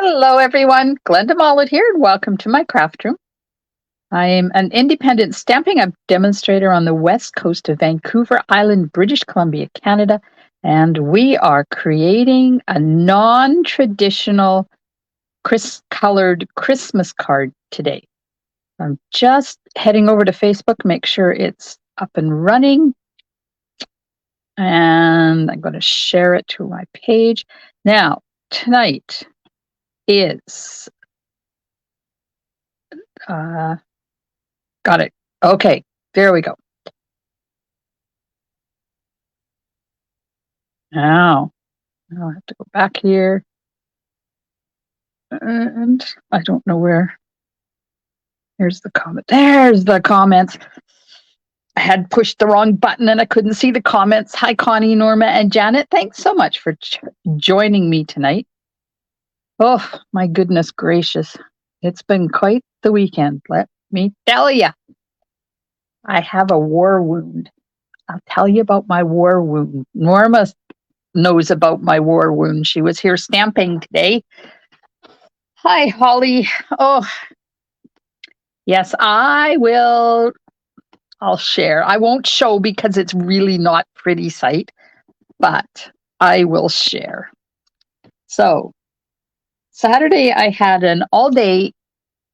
Hello, everyone. Glenda Mollet here, and welcome to my craft room. I'm an independent Stampin' Up! Demonstrator on the west coast of Vancouver Island, British Columbia, Canada, and we are creating a non-traditional colored Christmas card today. I'm just heading over to Facebook, make sure it's up and running, and I'm going to share it to my page. Now, tonight is got it. Okay, there we go. Now, I'll have to go back here. And I don't know where. Here's the comment. There's the comments. I had pushed the wrong button and I couldn't see the comments. Hi, Connie, Norma, and Janet. Thanks so much for joining me tonight. Oh, my goodness gracious. It's been quite the weekend, let me tell you. I have a war wound. I'll tell you about my war wound. Norma knows about my war wound. She was here stamping today. Hi, Holly. Oh, yes, I'll share. I won't show because it's really not pretty sight, but I will share. So Saturday, I had an all-day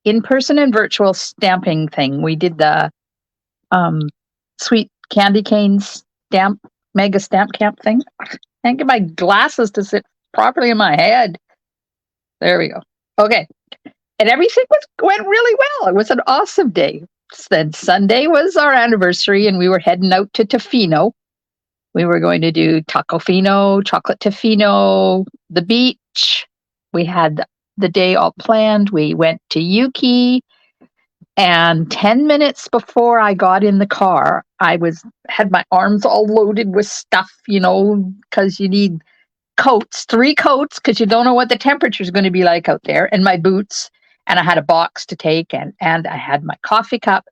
in-person and virtual stamping thing. We did the sweet candy canes mega stamp camp thing. I can't get my glasses to sit properly in my head. There we go. Okay. And everything went really well. It was an awesome day. Then Sunday was our anniversary and we were heading out to Tofino. We were going to do Tacofino, chocolate Tofino, the beach. We had the day all planned. We went to Yuki, and 10 minutes before I got in the car, I had my arms all loaded with stuff, because you need coats, 3 coats, because you don't know what the temperature is going to be like out there, and my boots, and I had a box to take, and I had my coffee cup,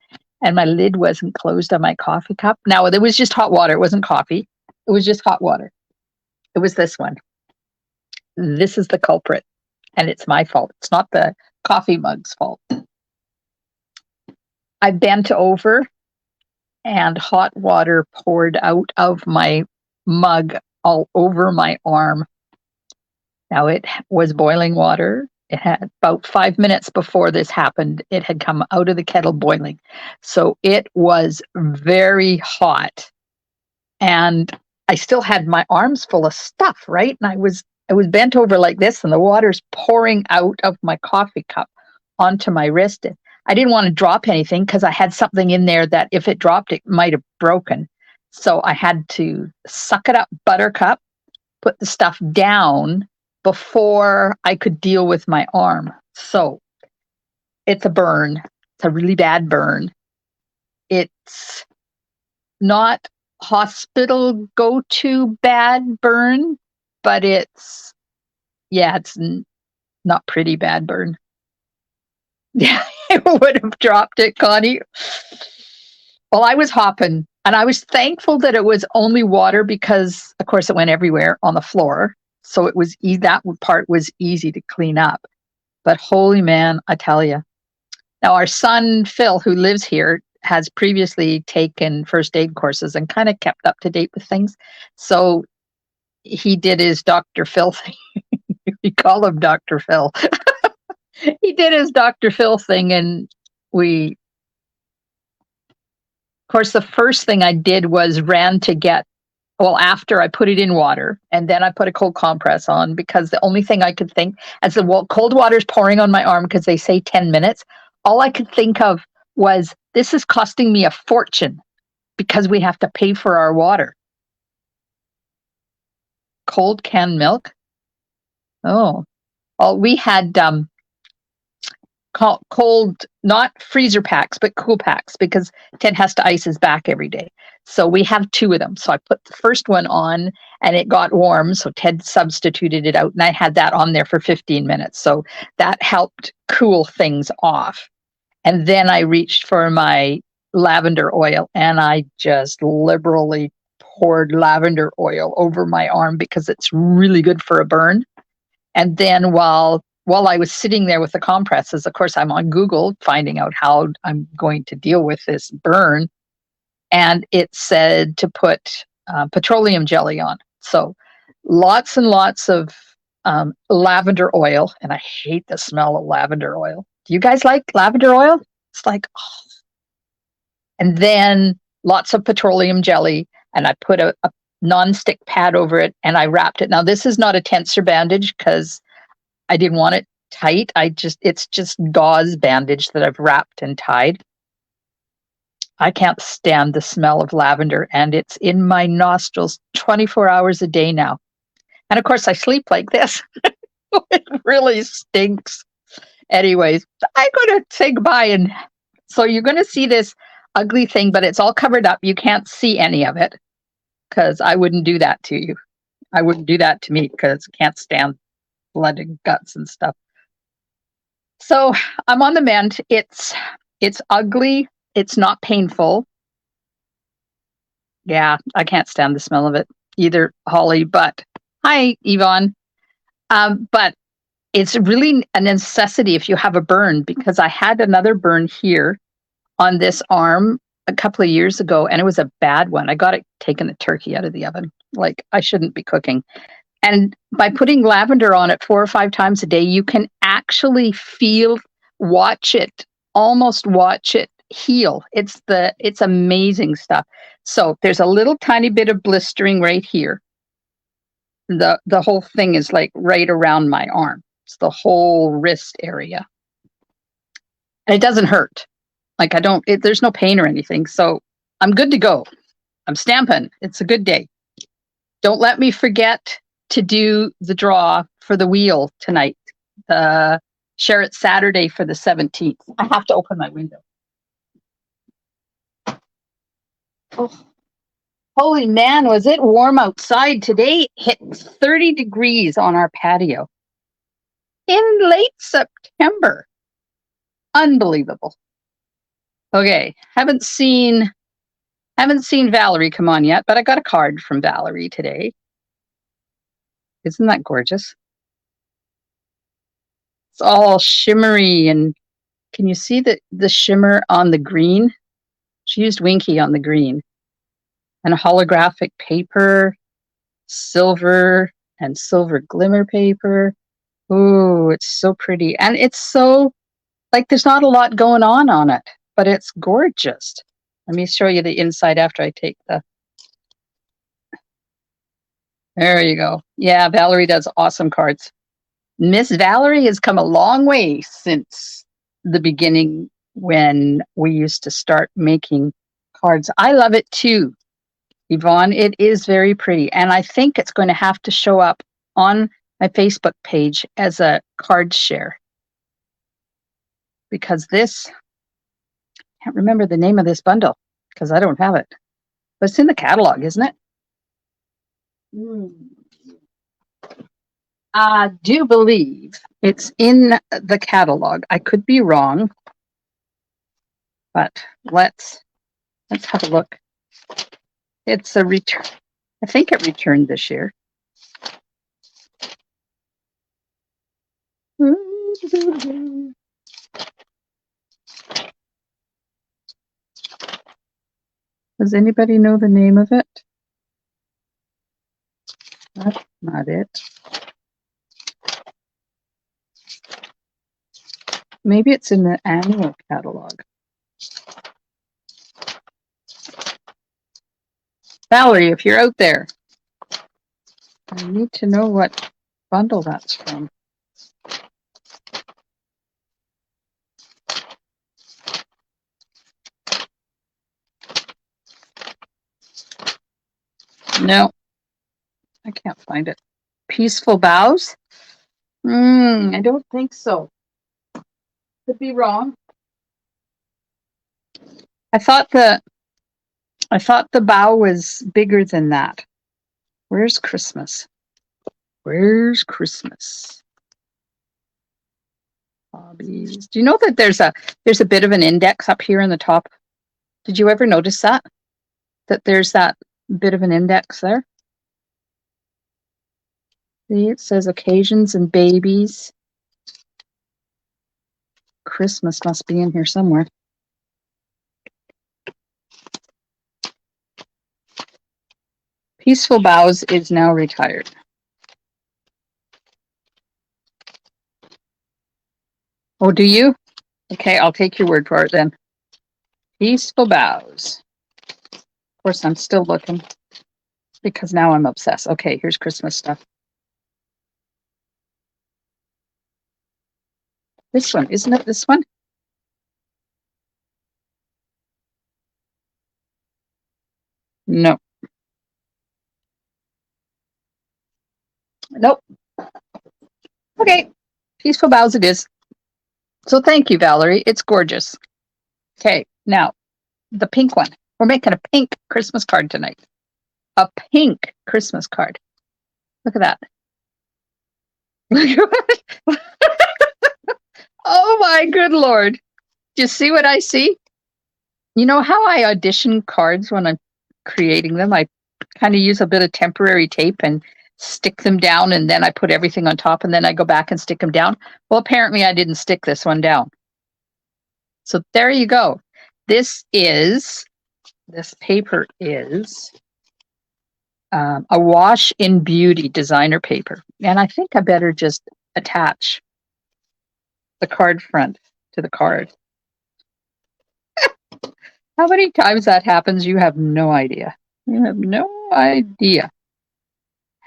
and my lid wasn't closed on my coffee cup. Now, it was just hot water. It wasn't coffee. It was just hot water. It was this one. This is the culprit, and it's my fault. It's not the coffee mug's fault. I bent over, and hot water poured out of my mug all over my arm. Now, it was boiling water. It had about 5 minutes before this happened. It had come out of the kettle boiling. So it was very hot. And I still had my arms full of stuff, right? And I was bent over like this, and the water's pouring out of my coffee cup onto my wrist. And I didn't want to drop anything because I had something in there that if it dropped, it might have broken. So I had to suck it up, buttercup, put the stuff down before I could deal with my arm. So it's a burn. It's a really bad burn. It's not hospital go-to bad burn, but it's not pretty bad burn. Yeah, I would have dropped it, Connie. Well, I was hopping, and I was thankful that it was only water because, of course, it went everywhere on the floor. So it was that part was easy to clean up. But holy man, I tell you. Now, our son, Phil, who lives here, has previously taken first aid courses and kind of kept up to date with things. So he did his Dr. Phil thing. We call him Dr. Phil. He did his Dr. Phil thing, and of course, the first thing I did was after I put it in water, and then I put a cold compress on, because the only thing I could think, as the cold water's pouring on my arm, because they say 10 minutes, all I could think of was, this is costing me a fortune because we have to pay for our water. Cold canned milk? Oh, we had cold, not freezer packs, but cool packs, because Ted has to ice his back every day. So we have 2 of them. So I put the first one on and it got warm. So Ted substituted it out, and I had that on there for 15 minutes. So that helped cool things off. And then I reached for my lavender oil, and I just liberally poured lavender oil over my arm because it's really good for a burn. And then while while I was sitting there with the compresses, of course, I'm on Google finding out how I'm going to deal with this burn. And it said to put petroleum jelly on. So lots and lots of lavender oil. And I hate the smell of lavender oil. Do you guys like lavender oil? It's like, oh. And then lots of petroleum jelly. And I put a non-stick pad over it and I wrapped it. Now, this is not a tensor bandage because I didn't want it tight. It's just gauze bandage that I've wrapped and tied. I can't stand the smell of lavender, and it's in my nostrils 24 hours a day now. And of course, I sleep like this. It really stinks. Anyways, I'm going to say goodbye. And so you're going to see this ugly thing, but it's all covered up. You can't see any of it because I wouldn't do that to you. I wouldn't do that to me because I can't stand blood and guts and stuff. So I'm on the mend. It's ugly. It's not painful. Yeah, I can't stand the smell of it either, Holly. But hi, Yvonne. But it's really a necessity if you have a burn, because I had another burn here on this arm a couple of years ago, and it was a bad one. I got it taking the turkey out of the oven. Like, I shouldn't be cooking. And by putting lavender on it 4 or 5 times a day, you can actually almost watch it heal. It's amazing stuff. So there's a little tiny bit of blistering right here. The whole thing is like right around my arm. It's the whole wrist area. And it doesn't hurt. Like, there's no pain or anything. So I'm good to go. I'm stamping. It's a good day. Don't let me forget to do the draw for the wheel tonight. Share it Saturday for the 17th. I have to open my window. Oh, holy man, was it warm outside today? It hit 30 degrees on our patio in late September. Unbelievable. Okay, haven't seen Valerie come on yet, but I got a card from Valerie today. Isn't that gorgeous? It's all shimmery, and can you see the shimmer on the green? She used Winky on the green. And a holographic paper, silver and silver glimmer paper. Ooh, it's so pretty. And it's so, like, there's not a lot going on it, but it's gorgeous. Let me show you the inside after I take there you go. Yeah, Valerie does awesome cards. Miss Valerie has come a long way since the beginning when we used to start making cards. I love it too, Yvonne. It is very pretty. And I think it's going to have to show up on my Facebook page as a card share. Because I can't remember the name of this bundle because I don't have it. But it's in the catalog, isn't it? I do believe it's in the catalog. I could be wrong, but let's have a look. It's a return. I think it returned this year. Does anybody know the name of it? That's not it. Maybe it's in the annual catalog. Valerie, if you're out there, I need to know what bundle that's from. No, I can't find it. Peaceful Bows? I don't think so. Could be wrong. I thought the bow was bigger than that. Where's Christmas? Where's Christmas? Hobbies. Do you know that there's a bit of an index up here in the top? Did you ever notice that? That there's that bit of an index there? See, it says occasions and babies. Christmas must be in here somewhere. Peaceful Bows is now retired. Oh, do you? Okay, I'll take your word for it then. Peaceful Bows. Of course, I'm still looking because now I'm obsessed. Okay, here's Christmas stuff. This one, isn't it this one? No. Nope. Okay, Peaceful Bows it is. So thank you, Valerie. It's gorgeous. Okay, now the pink one. We're making a pink Christmas card tonight. A pink Christmas card. Look at that. Oh my good Lord. Do you see what I see? You know how I audition cards when I'm creating them? I kind of use a bit of temporary tape and stick them down, and then I put everything on top, and then I go back and stick them down. Well, apparently I didn't stick this one down. So there you go. This paper is a Wash in Beauty designer paper. And I think I better just attach the card front to the card. How many times that happens, you have no idea. You have no idea.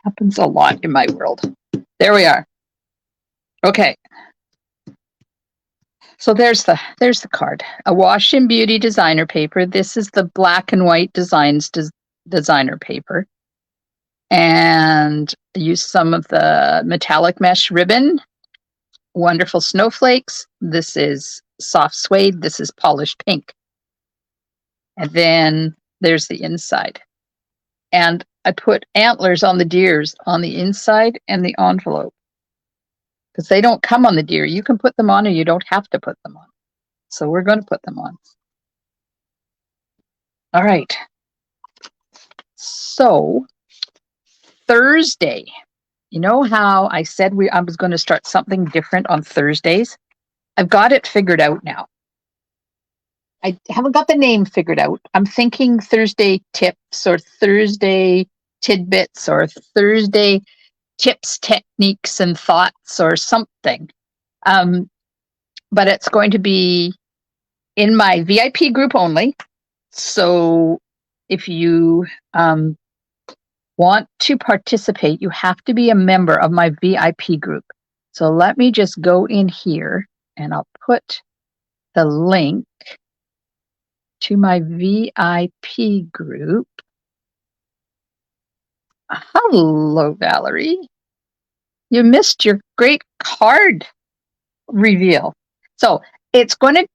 Happens a lot in my world. There we are. Okay. So there's the card. A Wash in Beauty designer paper. This is the black and white designs designer paper. And I used some of the metallic mesh ribbon. Wonderful snowflakes. This is soft suede. This is polished pink. And then there's the inside. And I put antlers on the deers on the inside and the envelope. Because they don't come on the deer. You can put them on or you don't have to put them on. So we're going to put them on. All right. So Thursday. You know how I said I was going to start something different on Thursdays? I've got it figured out now. I haven't got the name figured out. I'm thinking Thursday tips or Thursday tidbits or Thursday tips, techniques, and thoughts or something. But it's going to be in my VIP group only. So if you want to participate, you have to be a member of my VIP group. So let me just go in here and I'll put the link to my VIP group. Hello, Valerie. You missed your great card reveal. So it's going to,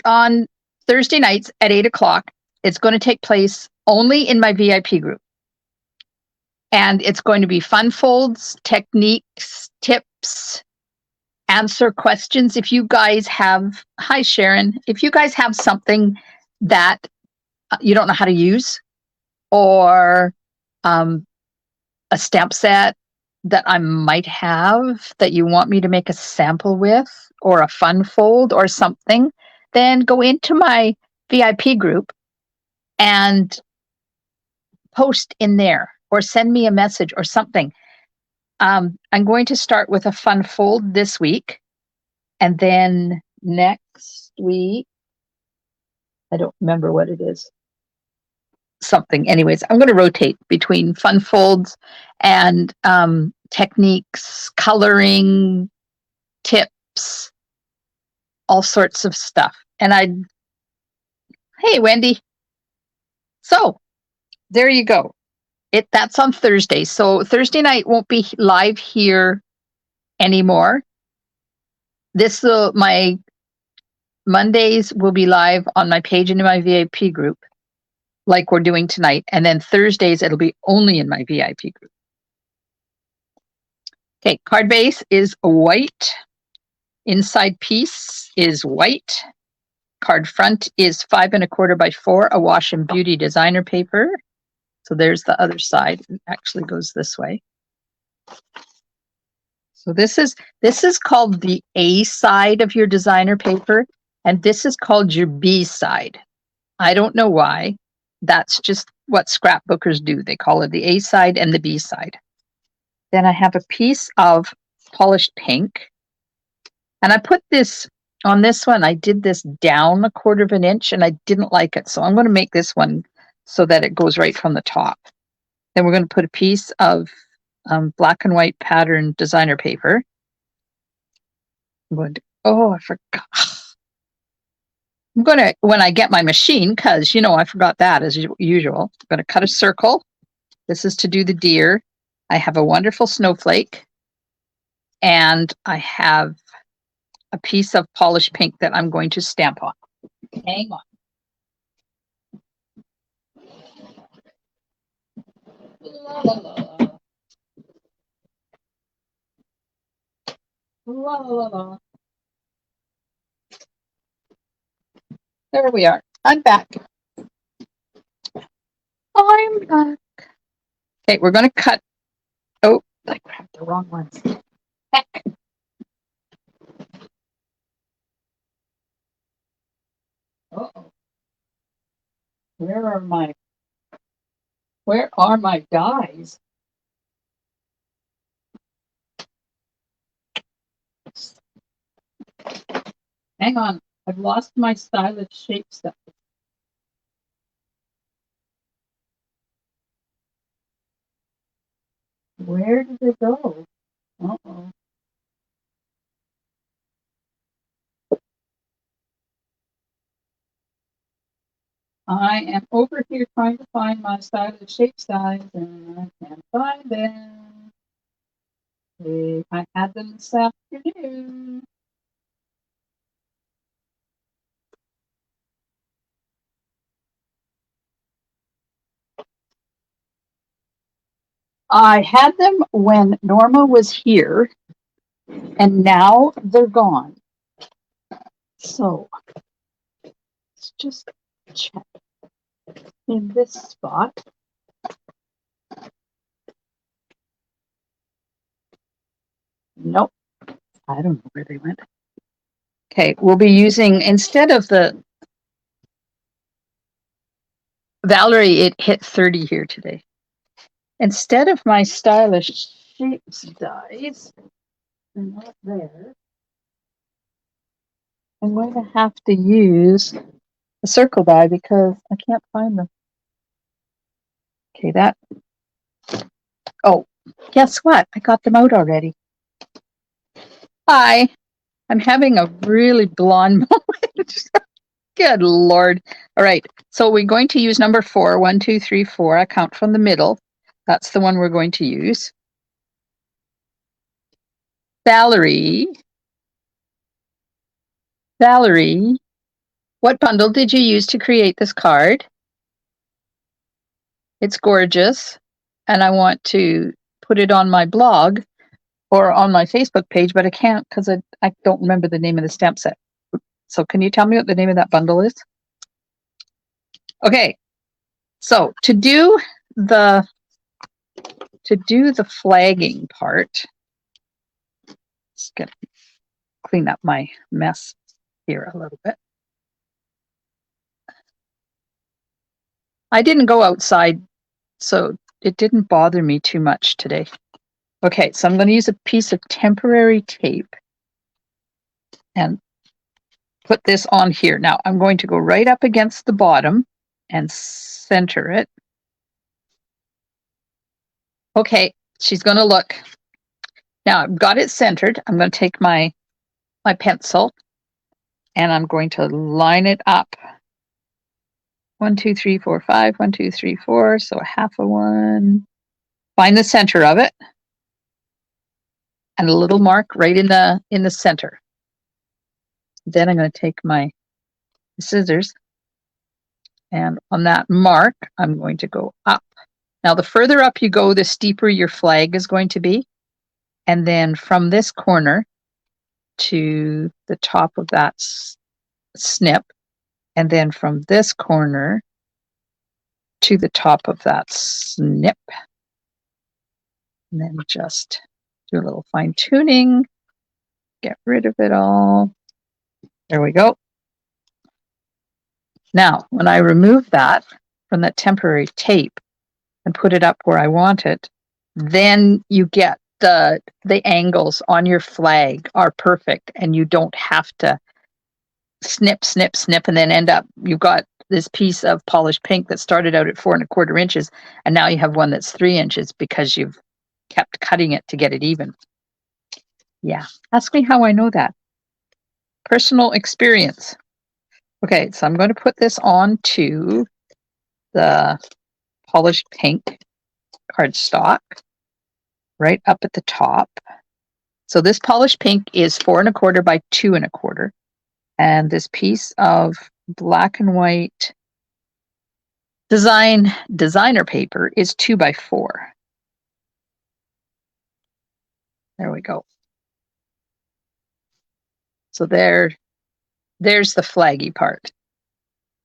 on Thursday nights at 8:00, it's going to take place only in my VIP group. And it's going to be fun folds, techniques, tips, answer questions. If you guys have, hi Sharon, if you guys have something that you don't know how to use, or a stamp set that I might have that you want me to make a sample with, or a fun fold or something, then go into my VIP group and post in there or send me a message or something. I'm going to start with a fun fold this week, and then next week, I don't remember what it is. Something. Anyways, I'm going to rotate between fun folds and techniques, coloring, tips, all sorts of stuff. And hey, Wendy. So there you go. That's on Thursday. So Thursday night won't be live here anymore. My Mondays will be live on my page and in my VIP group, like we're doing tonight. And then Thursdays, it'll be only in my VIP group. Okay, card base is white. Inside piece is white. Card front is 5 1/4 by 4, a Wash in Beauty designer paper. So there's the other side. It actually goes this way. So this is called the A side of your designer paper, and this is called your B side. I don't know why. That's just what scrapbookers do. They call it the A side and the B side. Then I have a piece of polished pink. And I put this on this one. I did this down 1/4 of an inch and I didn't like it. So I'm going to make this one so that it goes right from the top. Then we're going to put a piece of black and white pattern designer paper. I'm going to, oh, I forgot. I'm going to, when I get my machine, because, you know, I forgot that as usual, I'm going to cut a circle. This is to do the deer. I have a wonderful snowflake. And I have a piece of polished pink that I'm going to stamp on. Hang on. La, la, la. La, la, la. There we are. I'm back. I'm back. Okay, we're going to cut. Oh, I grabbed the wrong ones. Heck. Uh-oh. Where are my dies? Hang on. I've lost my stylish shape stuff. Where did it go? Uh-oh. I am over here trying to find my stylish shape size and I can't find them. I had them this afternoon. I had them when Norma was here, and now they're gone. So let's just check in this spot. Nope, I don't know where they went. Okay, we'll be using, instead of the Valerie, it hit 30 here today. Instead of my stylish shapes dies, they're not there. I'm going to have to use a circle die because I can't find them. Okay, that. Oh, guess what? I got them out already. Hi, I'm having a really blonde moment. Good Lord. All right, so we're going to use number 4. 1, 2, 3, 4. I count from the middle. That's the one we're going to use. Valerie, what bundle did you use to create this card? It's gorgeous, and I want to put it on my blog or on my Facebook page, but I can't because I don't remember the name of the stamp set. So can you tell me what the name of that bundle is? Okay, so to do the flagging part, let's clean up my mess here a little bit. I didn't go outside, so it didn't bother me too much today. Okay, so I'm going to use a piece of temporary tape and put this on here. Now I'm going to go right up against the bottom and center it. Okay, she's going to look. Now I've got it centered. I'm going to take my pencil and I'm going to line it up. 1, 2, 3, 4, 5. 1, 2, 3, 4. So a half a one. Find the center of it, and a little mark right in the center. Then I'm going to take my scissors, and on that mark, I'm going to go up. Now, the further up you go, the steeper your flag is going to be. And then from this corner to the top of that snip, and then from this corner to the top of that snip, and then just Do a little fine tuning. Get rid of it all. There we go. Now, when I remove that from that temporary tape and put it up where I want it, then you get the angles on your flag are perfect, and you don't have to snip, snip, snip, and then end up, you've got this piece of polished pink that started out at 4¼ inches, and now you have one that's 3 inches because you've kept cutting it to get it even. Yeah, ask me how I know that. Personal experience. Okay, so I'm going to put this on to the polished pink cardstock right up at the top. So this polished pink is 4¼ by 2¼ and this piece of black and white designer paper is 2 by 4. There we go. So there's the flaggy part.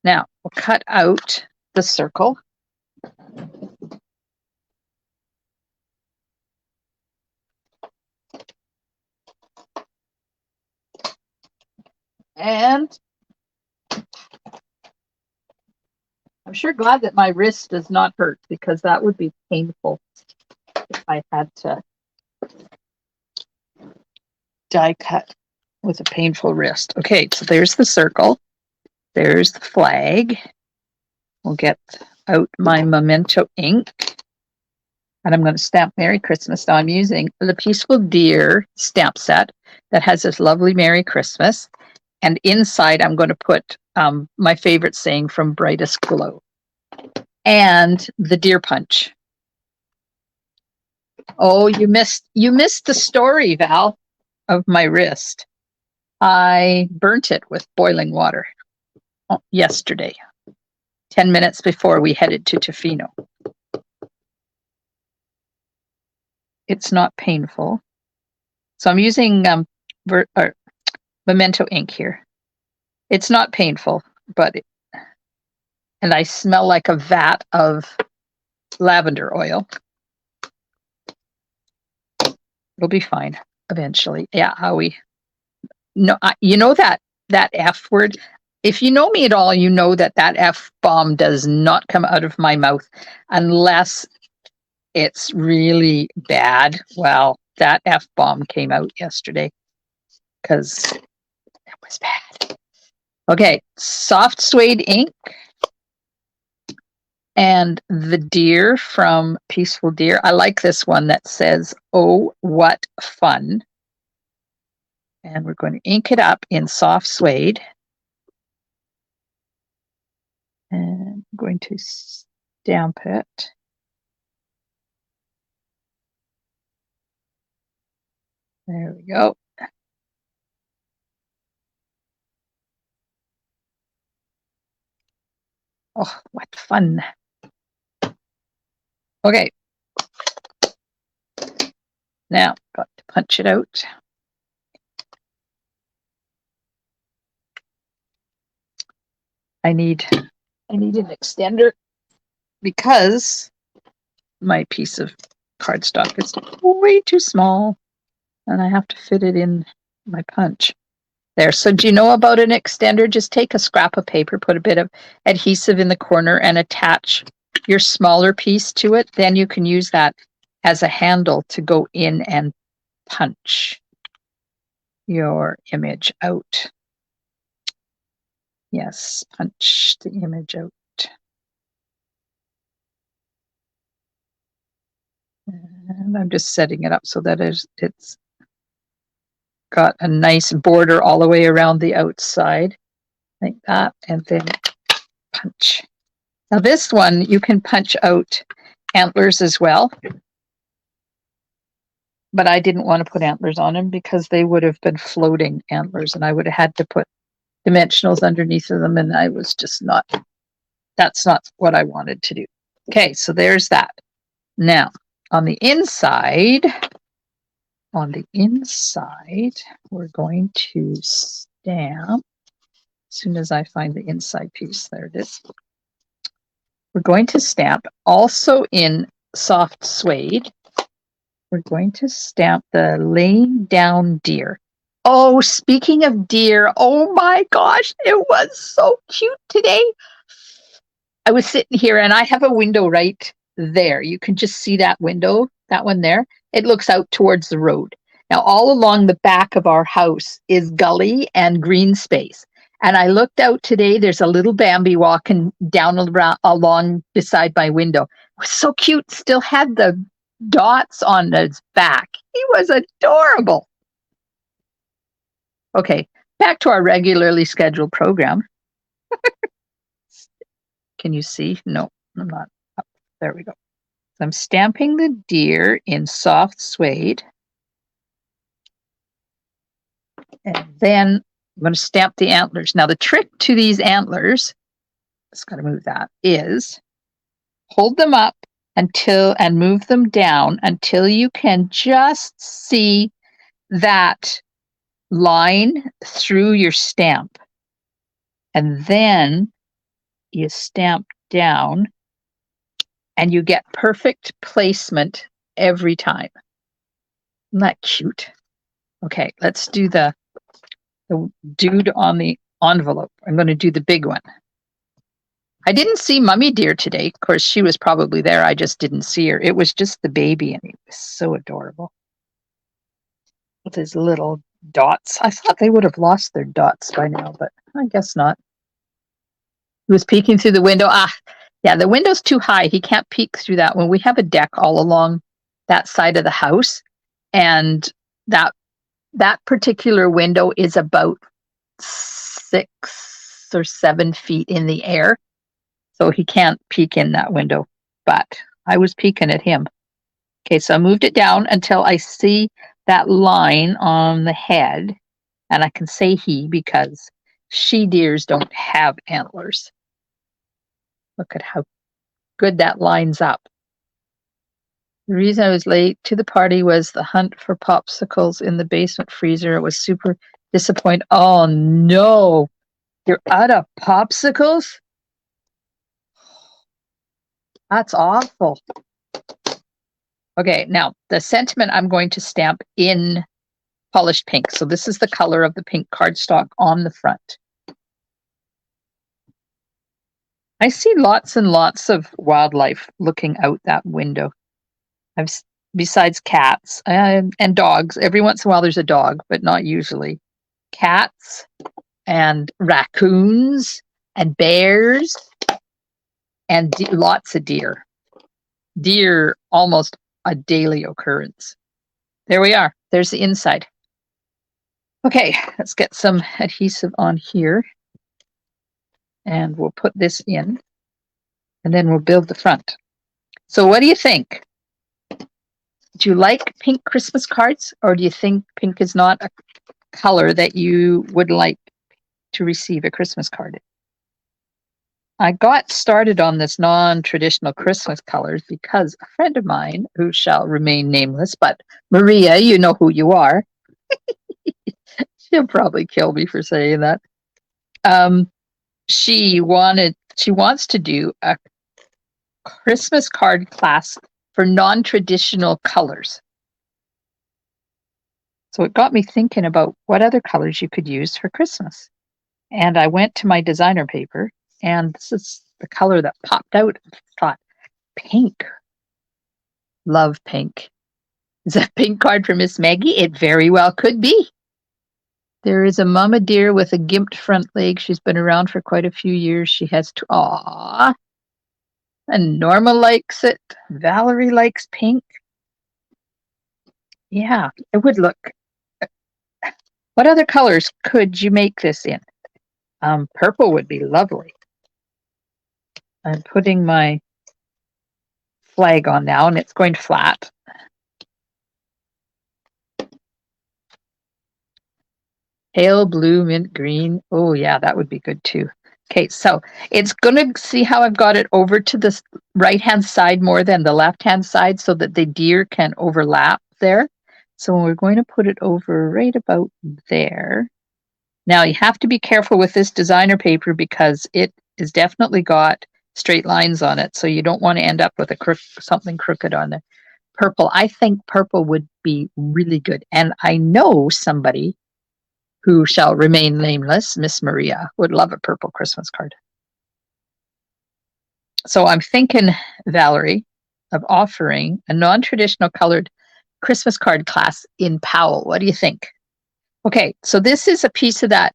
Now we'll cut out the circle. And I'm sure glad that my wrist does not hurt, because that would be painful if I had to die cut with a painful wrist. Okay, so there's the circle. There's the flag. We'll get out my Memento ink. And I'm going to stamp Merry Christmas. Now I'm using the Peaceful Deer stamp set that has this lovely Merry Christmas. And inside I'm going to put my favorite saying from Brightest Glow. And the deer punch. Oh, you missed the story, Val, of my wrist. I burnt it with boiling water yesterday, 10 minutes before we headed to Tofino. It's not painful. So I'm using Memento ink here. It's not painful, and I smell like a vat of lavender oil. It'll be fine eventually. Yeah, Howie. No, you know that F word. If you know me at all, you know that F-bomb does not come out of my mouth unless it's really bad. Well, that F-bomb came out yesterday because it was bad. Okay, soft suede ink and the deer from Peaceful Deer. I like this one that says, "Oh, what fun." And we're going to ink it up in soft suede. And I'm going to stamp it. There we go. Oh, what fun. Okay. Now, got to punch it out. I need an extender because my piece of cardstock is way too small and I have to fit it in my punch. There. So do you know about an extender? Just take a scrap of paper, put a bit of adhesive in the corner and attach your smaller piece to it. Then you can use that as a handle to go in and punch your image out. Yes, punch the image out. And I'm just setting it up so that it's got a nice border all the way around the outside, like that, and then punch. Now this one, you can punch out antlers as well, but I didn't want to put antlers on them because they would have been floating antlers and I would have had to put dimensionals underneath of them, and I was just not, that's not what I wanted to do. Okay, so there's that. Now, on the inside, we're going to stamp, as soon as I find the inside piece, there it is. We're going to stamp also in soft suede. we're going to stamp the laying down deer. Oh, speaking of deer, oh my gosh, it was so cute today. I was sitting here and I have a window right there. You can just see that window, that one there. It looks out towards the road. Now, all along the back of our house is gully and green space. And I looked out today, there's a little Bambi walking down along beside my window. It was so cute, still had the dots on his back. He was adorable. Okay, back to our regularly scheduled program. Can you see? No, I'm not. Up. There we go. So I'm stamping the deer in soft suede. And then I'm going to stamp the antlers. Now, the trick to these antlers, just got to move that, is hold them up and move them down until you can just see that line through your stamp. And then you stamp down and you get perfect placement every time. Isn't that cute? Okay, let's do the dude on the envelope. I'm going to do the big one. I didn't see Mummy Deer today. Of course, she was probably there. I just didn't see her. It was just the baby, and he was so adorable with his little dots. I thought they would have lost their dots by now, but I guess not. He was peeking through the window. Yeah, the window's too high. He can't peek through that one. We have a deck all along that side of the house, and that particular window is about 6 or 7 feet in the air, so he can't peek in that window, but I was peeking at him. Okay, so I moved it down until I see that line on the head, and I can say he because she deers don't have antlers. Look at how good that lines up. The reason I was late to the party was the hunt for popsicles in the basement freezer. It was super disappointing. Oh no, you're out of popsicles? That's awful. Okay, now the sentiment I'm going to stamp in polished pink. So this is the color of the pink cardstock on the front. I see lots and lots of wildlife looking out that window. Besides cats and dogs. Every once in a while there's a dog, but not usually. Cats and raccoons and bears and lots of deer. Deer, almost a daily occurrence. There we are. There's the inside. Okay, let's get some adhesive on here. And we'll put this in. And then we'll build the front. So what do you think? Do you like pink Christmas cards, or do you think pink is not a color that you would like to receive a Christmas card in? I got started on this non-traditional Christmas colors because a friend of mine, who shall remain nameless, but Maria, you know who you are. She'll probably kill me for saying that. She wants to do a Christmas card class for non-traditional colors. So it got me thinking about what other colors you could use for Christmas. And I went to my designer paper, and this is the color that popped out. I thought, pink. Love pink. Is that a pink card for Miss Maggie? It very well could be. There is a mama deer with a gimped front leg. She's been around for quite a few years. She has to, aww. And Norma likes it. Valerie likes pink. Yeah, it would look. What other colors could you make this in? Purple would be lovely. I'm putting my flag on now, and it's going flat. Pale blue, mint green. Oh yeah, that would be good too. Okay, so it's going to see how I've got it over to the right-hand side more than the left-hand side so that the deer can overlap there. So we're going to put it over right about there. Now you have to be careful with this designer paper because it is definitely got straight lines on it. So you don't want to end up with something crooked on there. purple. I think purple would be really good. And I know somebody who shall remain nameless, Miss Maria, would love a purple Christmas card. So I'm thinking, Valerie, of offering a non-traditional colored Christmas card class in Powell. What do you think? Okay, so this is a piece of that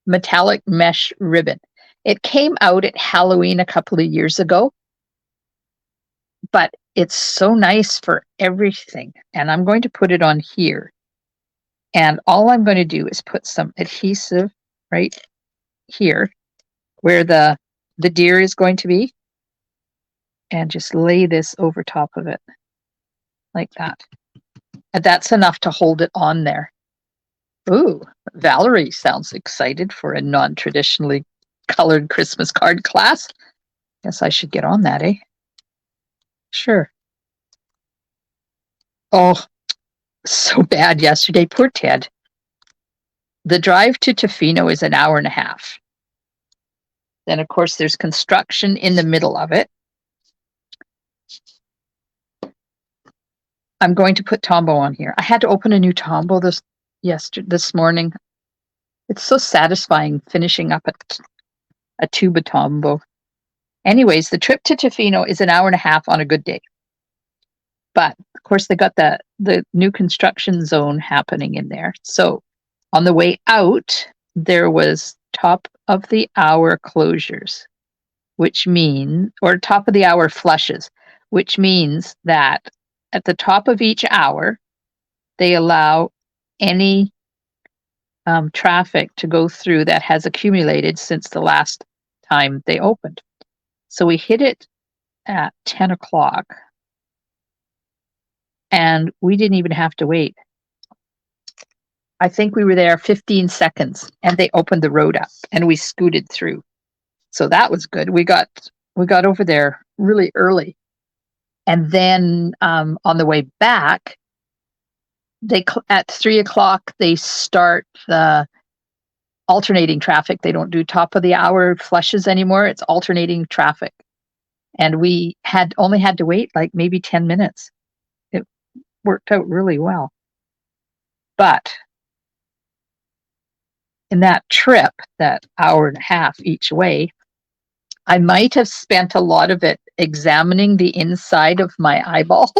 metallic mesh ribbon. It came out at Halloween a couple of years ago, but it's so nice for everything. And I'm going to put it on here. And all I'm going to do is put some adhesive right here where the deer is going to be, and just lay this over top of it like that. And that's enough to hold it on there. Ooh, Valerie sounds excited for a non-traditionally colored Christmas card class. Guess I should get on that, eh? Sure. Oh, so bad yesterday. Poor Ted. The drive to Tofino is an hour and a half. Then, of course, there's construction in the middle of it. I'm going to put Tombow on here. I had to open a new Tombow this morning. It's so satisfying finishing up a tuba Tombow. Anyways, the trip to Tofino is an hour and a half on a good day. But of course, they got the new construction zone happening in there. So on the way out, there was top of the hour closures, or top of the hour flushes, which means that at the top of each hour, they allow any traffic to go through that has accumulated since the last time they opened. So we hit it at 10 o'clock, and we didn't even have to wait. I think we were there 15 seconds, and they opened the road up, and we scooted through. So that was good. We got over there really early. And then on the way back, at 3 o'clock, they start the alternating traffic. They don't do top of the hour flushes anymore. It's alternating traffic. And we only had to wait like maybe 10 minutes. It worked out really well. But in that trip, that hour and a half each way, I might have spent a lot of it examining the inside of my eyeball.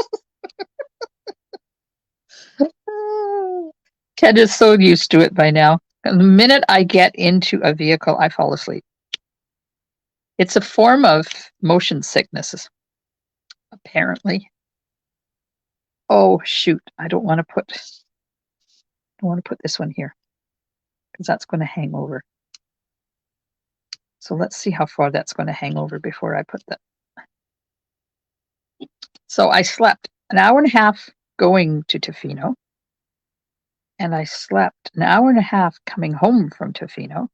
Ted is so used to it by now. The minute I get into a vehicle, I fall asleep. It's a form of motion sickness, apparently. Oh, shoot. I don't want to put this one here because that's going to hang over. So let's see how far that's going to hang over before I put that. So I slept an hour and a half going to Tofino, and I slept an hour and a half coming home from Tofino.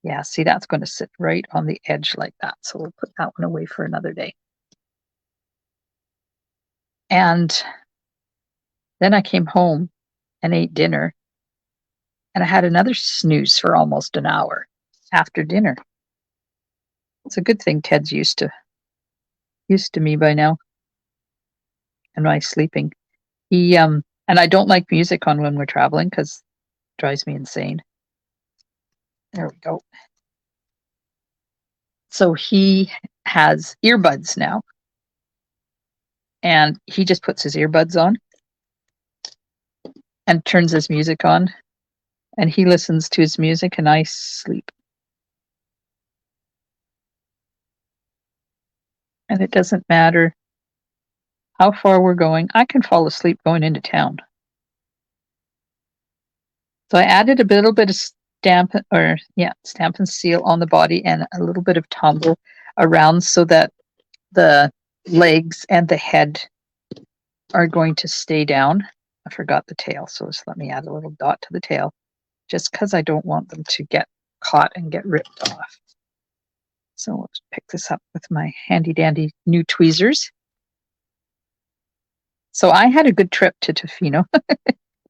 Yeah, see, that's going to sit right on the edge like that. So we'll put that one away for another day. And then I came home and ate dinner, and I had another snooze for almost an hour after dinner. It's a good thing Ted's used to me by now and my sleeping. He and I don't like music on when we're traveling because it drives me insane. There we go. So he has earbuds now, and he just puts his earbuds on and turns his music on, and he listens to his music, and I sleep. And it doesn't matter how far we're going. I can fall asleep going into town. So I added a little bit of stamp and seal on the body and a little bit of Tombow around so that the legs and the head are going to stay down. I forgot the tail, so just let me add a little dot to the tail just because I don't want them to get caught and get ripped off. So let's pick this up with my handy dandy new tweezers. So I had a good trip to Tofino.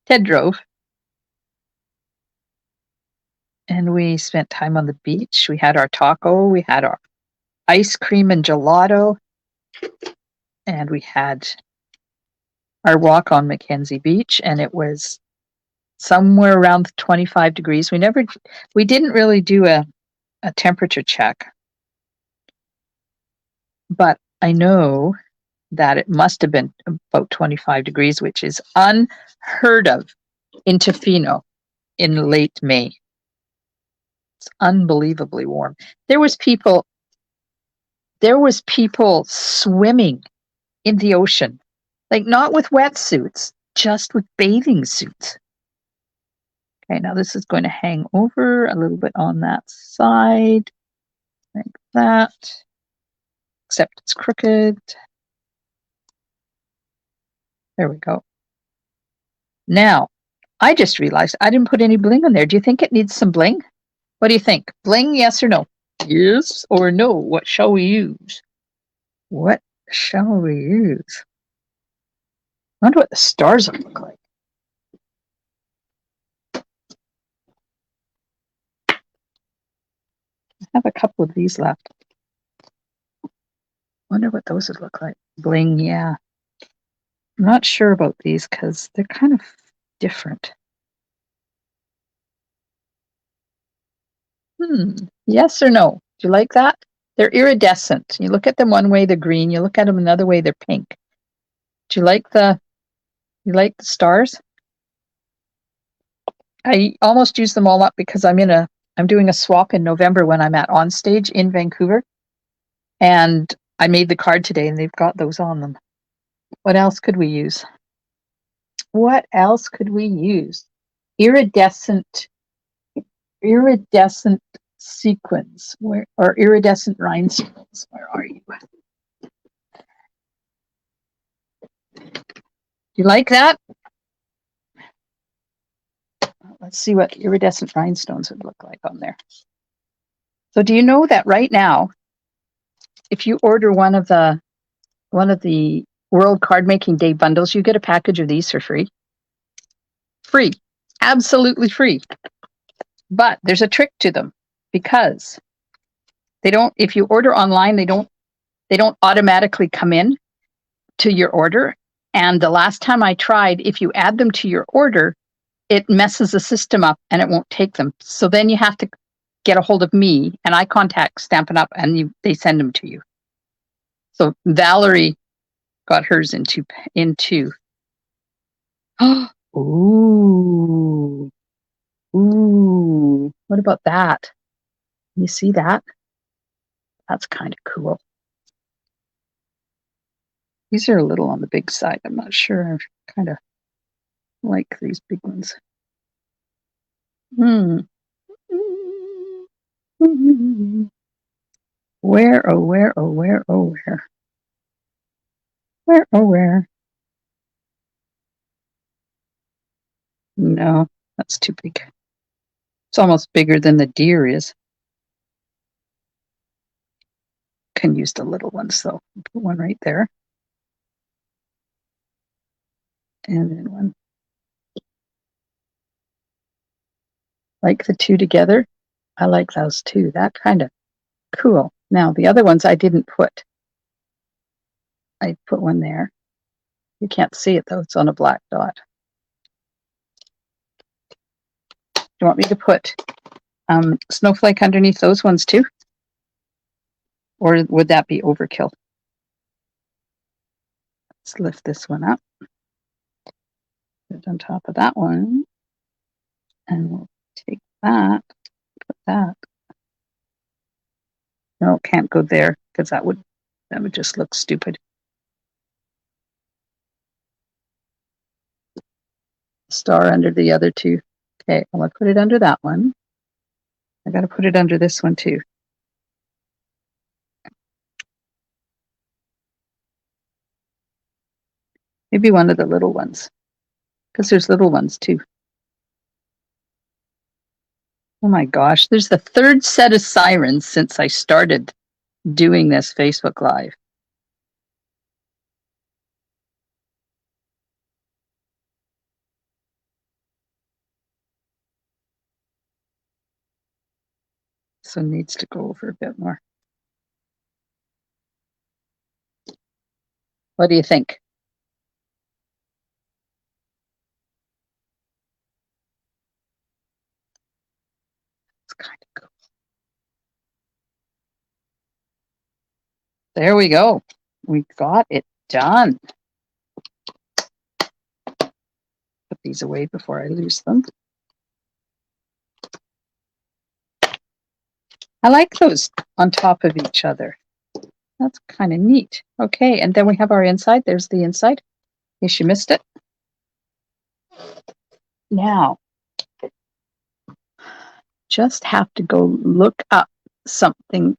Ted drove. And we spent time on the beach. We had our taco. We had our ice cream and gelato. And we had our walk on Mackenzie Beach, and it was somewhere around 25 degrees. We didn't really do a temperature check, but I know that it must have been about 25 degrees, which is unheard of in Tofino in late May. It's unbelievably warm. There was people swimming in the ocean, like not with wetsuits, just with bathing suits. Okay, now this is going to hang over a little bit on that side, like that, except it's crooked. There we go. Now, I just realized I didn't put any bling on there. Do you think it needs some bling? What do you think? Bling, yes or no? Yes or no? What shall we use? What shall we use? I wonder what the stars will look like. I have a couple of these left. Wonder what those would look like. Bling, yeah. I'm not sure about these because they're kind of different. Yes or no? Do you like that? They're iridescent. You look at them one way, they're green. You look at them another way, they're pink. Do you like the stars? I almost use them all up because I'm doing a swap in November when I'm at Onstage in Vancouver. And I made the card today and they've got those on them. What else could we use? What else could we use? Iridescent sequins or iridescent rhinestones. Where are you? You like that? Let's see what iridescent rhinestones would look like on there. So do you know that right now, if you order one of the World Card Making Day bundles, you get a package of these for free? Free. Absolutely free. But there's a trick to them because if you order online, they don't automatically come in to your order. And the last time I tried, if you add them to your order, it messes the system up and it won't take them. So then you have to get a hold of me and I contact Stampin' Up and they send them to you. So Valerie got hers into ooh. What about that? You see that? That's kind of cool. These are a little on the big side. I'm not sure. I kind of like these big ones. Where, oh, where, oh, where, oh, where? Where, oh, where? No, that's too big. It's almost bigger than the deer is. Can use the little ones though. Put one right there. And then one. Like the two together. I like those too. That kind of cool. Now the other ones I didn't put. I put one there. You can't see it though. It's on a black dot. Do you want me to put snowflake underneath those ones too? Or would that be overkill? Let's lift this one up. Put it on top of that one. And we'll take that, put that. No, can't go there because that would just look stupid. Star under the other two. Okay, I'm gonna put it under that one. I gotta put it under this one too. Maybe one of the little ones, because there's little ones too. Oh my gosh, there's the third set of sirens since I started doing this Facebook Live. So needs to go over a bit more. What do you think? It's kind of cool. There we go. We got it done. Put these away before I lose them. I like those on top of each other. That's kind of neat. Okay, and then we have our inside. There's the inside, in case you missed it. Now, just have to go look up something.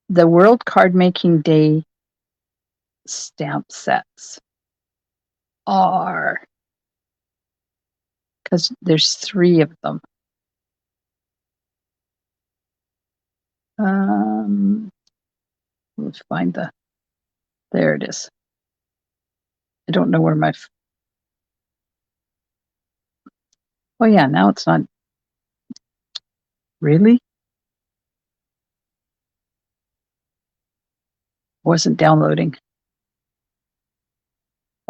The World Card Making Day stamp sets are, because there's 3 of them. Let's find there it is. I don't know where my, oh yeah, now it's not, really? Wasn't downloading.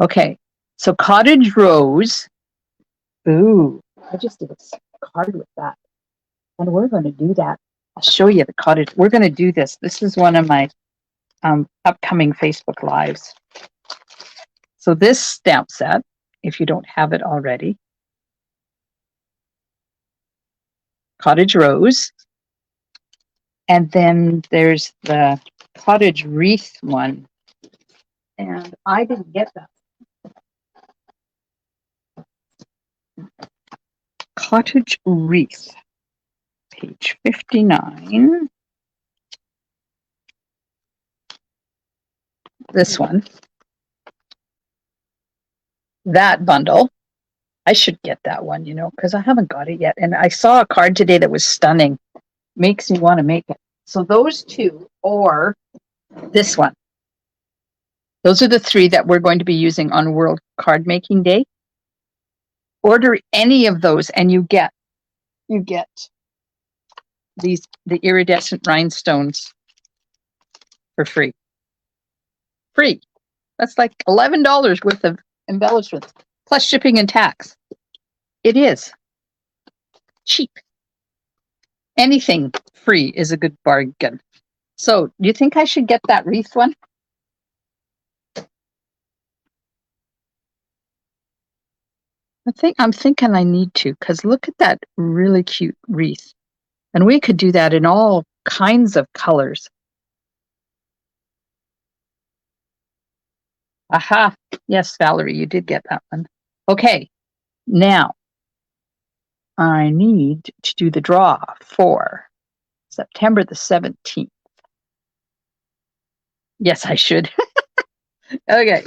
Okay, so Cottage Rose. Ooh, I just did a card with that. And we're going to do that. I'll show you the cottage. We're going to do this. This is one of my upcoming Facebook Lives. So this stamp set, if you don't have it already, Cottage Rose. And then there's the Cottage Wreath one. And I didn't get that. Cottage Wreath, page 59. This one. That bundle. I should get that one, because I haven't got it yet. And I saw a card today that was stunning. Makes me want to make it. So those 2 or this one. Those are the 3 that we're going to be using on World Card Making Day. Order any of those and you get the iridescent rhinestones for free. Free. That's like $11 worth of embellishments plus shipping and tax. It is cheap. Anything free is a good bargain. So, do you think I should get that wreath one? I'm thinking I need to, because look at that really cute wreath. And we could do that in all kinds of colors. Aha. Yes, Valerie, you did get that one. Okay. Now, I need to do the draw for September the 17th. Yes, I should. Okay.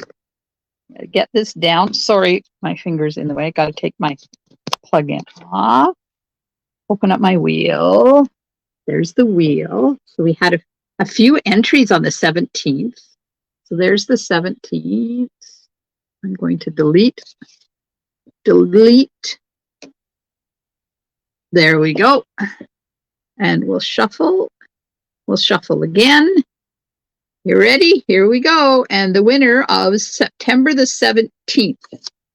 Get this down. Sorry, my finger's in the way. I got to take my plug-in off. Open up my wheel. There's the wheel. So we had a few entries on the 17th. So there's the 17th. I'm going to delete. There we go. And we'll shuffle. We'll shuffle again. You ready? Here we go. And the winner of September the 17th,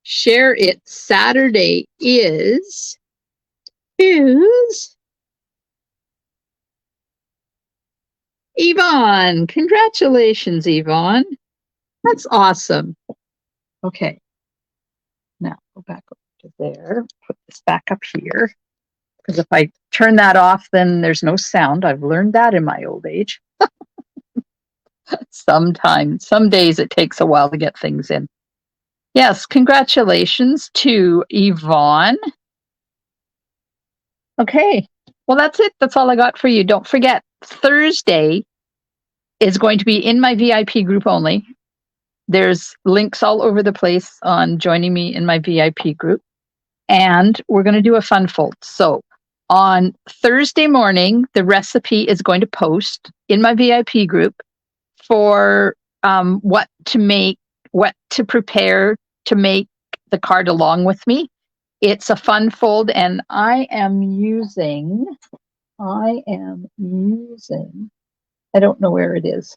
Share It Saturday is Yvonne. Congratulations, Yvonne. That's awesome. Okay. Now go back over to there. Put this back up here. Because if I turn that off, then there's no sound. I've learned that in my old age. Some days it takes a while to get things in. Yes, congratulations to Yvonne. Okay, well, that's it. That's all I got for you. Don't forget, Thursday is going to be in my VIP group only. There's links all over the place on joining me in my VIP group. And we're going to do a fun fold. So on Thursday morning, the recipe is going to post in my VIP group for what to prepare to make the card along with me. It's a fun fold, and I am using, I don't know where it is.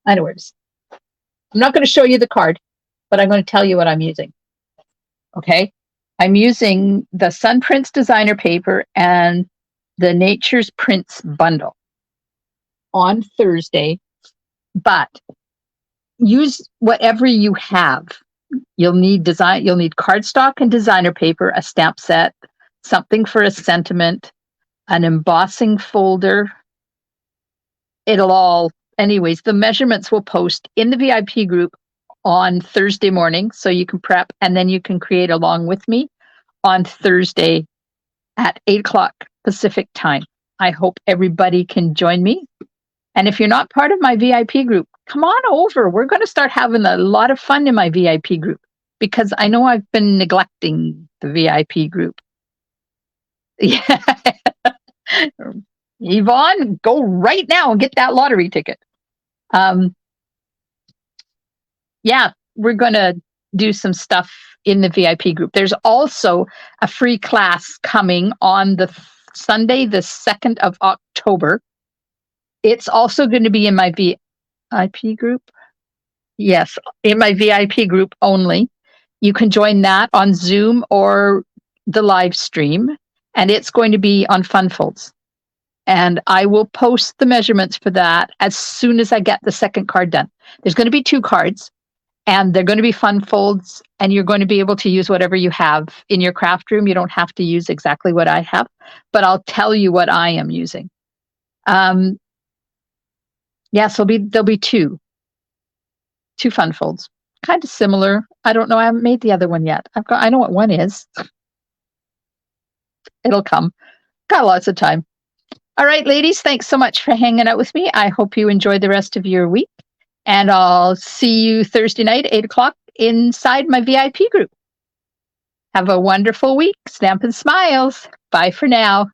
Anyways, I'm not going to show you the card, but I'm going to tell you what I'm using. Okay. I'm using the Sun Prints designer paper and the Nature's Prints bundle on Thursday, but use whatever you have. You'll need cardstock and designer paper, a stamp set, something for a sentiment, an embossing folder. Anyways, the measurements will post in the VIP group on Thursday morning, so you can prep and then you can create along with me on Thursday at 8:00 Pacific time. I hope everybody can join me. And if you're not part of my VIP group, come on over. We're going to start having a lot of fun in my VIP group because I know I've been neglecting the VIP group. Yeah. Yvonne, go right now and get that lottery ticket. Yeah, we're going to do some stuff in the VIP group. There's also a free class coming on the Sunday, the 2nd of October. It's also going to be in my VIP group. Yes, in my VIP group only. You can join that on Zoom or the live stream, and it's going to be on FunFolds. And I will post the measurements for that as soon as I get the second card done. There's going to be 2 cards, and they're going to be FunFolds, and you're going to be able to use whatever you have in your craft room. You don't have to use exactly what I have, but I'll tell you what I am using. Yes, there'll be 2 FunFolds, kind of similar. I don't know. I haven't made the other one yet. I know what one is. It'll come. Got lots of time. All right, ladies, thanks so much for hanging out with me. I hope you enjoy the rest of your week. And I'll see you Thursday night, 8:00 inside my VIP group. Have a wonderful week. Stampin' Smiles. Bye for now.